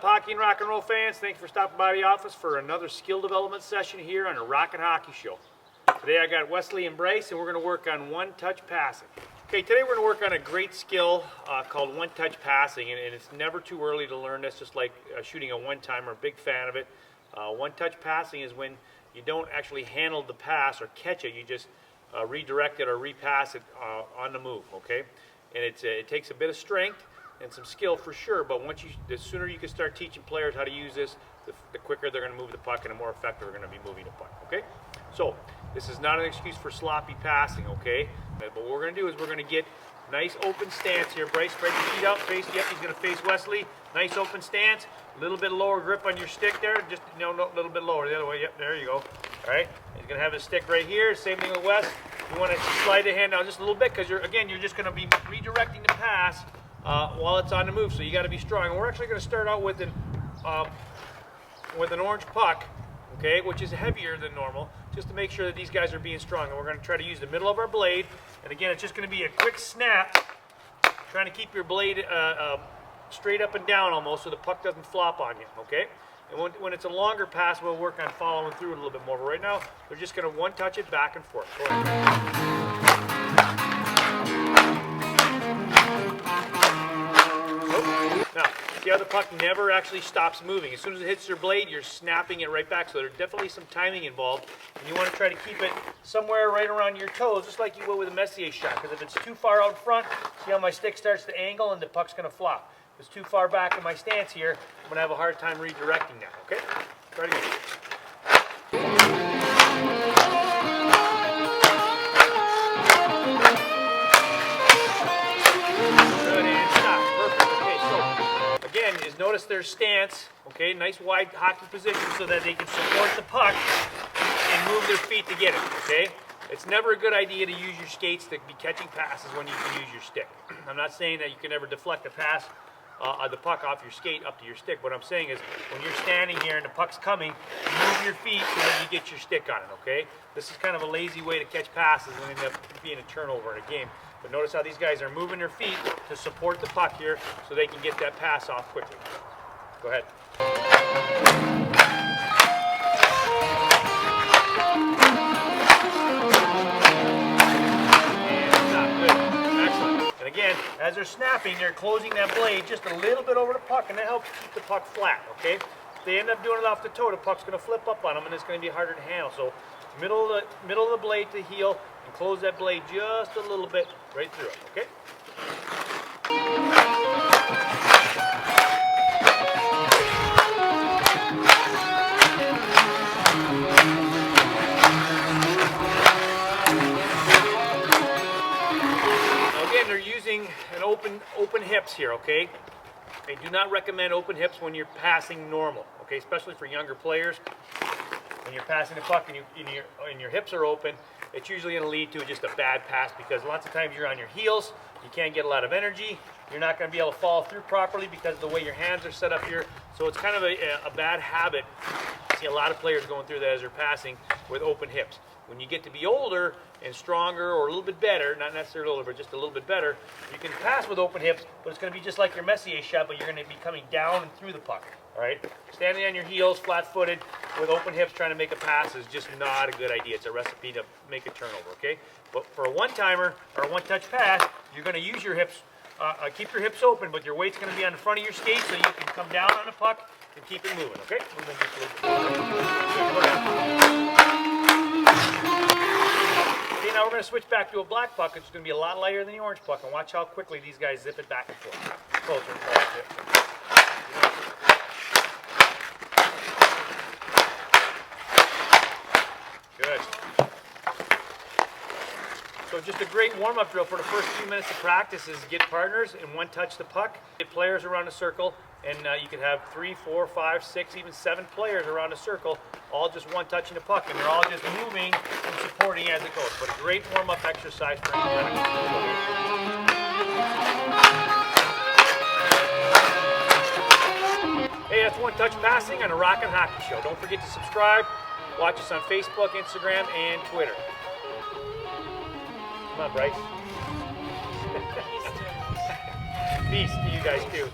up, hockey and rock and roll fans? Thanks for stopping by the office for another skill development session here on the Rock and Hockey Show. Today I got Wesley and Bryce, and we're going to work on one-touch passing. Okay, today we're going to work on a great skill called one-touch passing, and it's never too early to learn this, just like shooting a one-timer. Big fan of it. One-touch passing is when you don't actually handle the pass or catch it, you just redirect it or repass it on the move, okay? And it takes a bit of strength and some skill for sure, but the sooner you can start teaching players how to use this, the quicker they're going to move the puck and the more effective they're going to be moving the puck, okay? So, this is not an excuse for sloppy passing, okay? But what we're going to do is we're going to get nice open stance here. Bryce, spread your feet out, face, yep, he's going to face Wesley. Nice open stance, a little bit lower grip on your stick there, just, no, a little bit lower, the other way, yep, there you go. All right, he's going to have his stick right here, same thing with Wes. You want to slide the hand out just a little bit because you're just going to be redirecting the pass while it's on the move, so you got to be strong. And we're actually going to start out with an orange puck, okay, which is heavier than normal, just to make sure that these guys are being strong. And we're going to try to use the middle of our blade, and again, it's just going to be a quick snap, trying to keep your blade straight up and down almost so the puck doesn't flop on you, okay? And when it's a longer pass, we'll work on following through it a little bit more. But right now, we're just going to one-touch it back and forth. Go ahead. Now, see how the puck never actually stops moving. As soon as it hits your blade, you're snapping it right back. So there's definitely some timing involved. And you want to try to keep it somewhere right around your toes, just like you would with a Messier shot. Because if it's too far out front, see how my stick starts to angle and the puck's going to flop. If it's too far back in my stance here, I'm going to have a hard time redirecting that, okay? Try it again. Notice their stance, okay, nice wide hockey position so that they can support the puck and move their feet to get it, okay? It's never a good idea to use your skates to be catching passes when you can use your stick. I'm not saying that you can ever deflect a pass the puck off your skate up to your stick. What I'm saying is when you're standing here and the puck's coming, move your feet so that you get your stick on it, okay? This is kind of a lazy way to catch passes and end up being a turnover in a game. But notice how these guys are moving their feet to support the puck here so they can get that pass off quickly. Go ahead. And stop. Good. Excellent. And again, as they're snapping, they're closing that blade just a little bit over the puck, and that helps keep the puck flat, okay? If they end up doing it off the toe, the puck's going to flip up on them, and it's going to be harder to handle. So middle of the blade to heel, and close that blade just a little bit right through it, okay? Now again, they're using an open hips here, okay? I do not recommend open hips when you're passing normal, okay? Especially for younger players. When you're passing the puck and your hips are open, it's usually going to lead to just a bad pass because lots of times you're on your heels, you can't get a lot of energy, you're not going to be able to follow through properly because of the way your hands are set up here. So it's kind of a bad habit. I see a lot of players going through that as they're passing with open hips. When you get to be older and stronger or a little bit better, not necessarily older, but just a little bit better, you can pass with open hips, but it's going to be just like your Messier shot, but you're going to be coming down and through the puck. All right, standing on your heels, flat-footed, with open hips, trying to make a pass is just not a good idea. It's a recipe to make a turnover. Okay, but for a one-timer or a one-touch pass, you're going to use your hips, keep your hips open, but your weight's going to be on the front of your skate, so you can come down on the puck and keep it moving. Okay, moving just a little bit. Okay, now we're going to switch back to a black puck. It's going to be a lot lighter than the orange puck, and watch how quickly these guys zip it back and forth. Closer and closer. Good. So just a great warm-up drill for the first few minutes of practice is get partners and one-touch the puck. Get players around a circle, and you could have 3, 4, 5, 6, even 7 players around a circle, all just one-touching the puck, and they're all just moving and supporting as it goes. But a great warm-up exercise for anybody. Hey, that's one-touch passing on the Rock and Hockey Show. Don't forget to subscribe. Watch us on Facebook, Instagram, and Twitter. Come on, Bryce. Peace to you guys, too.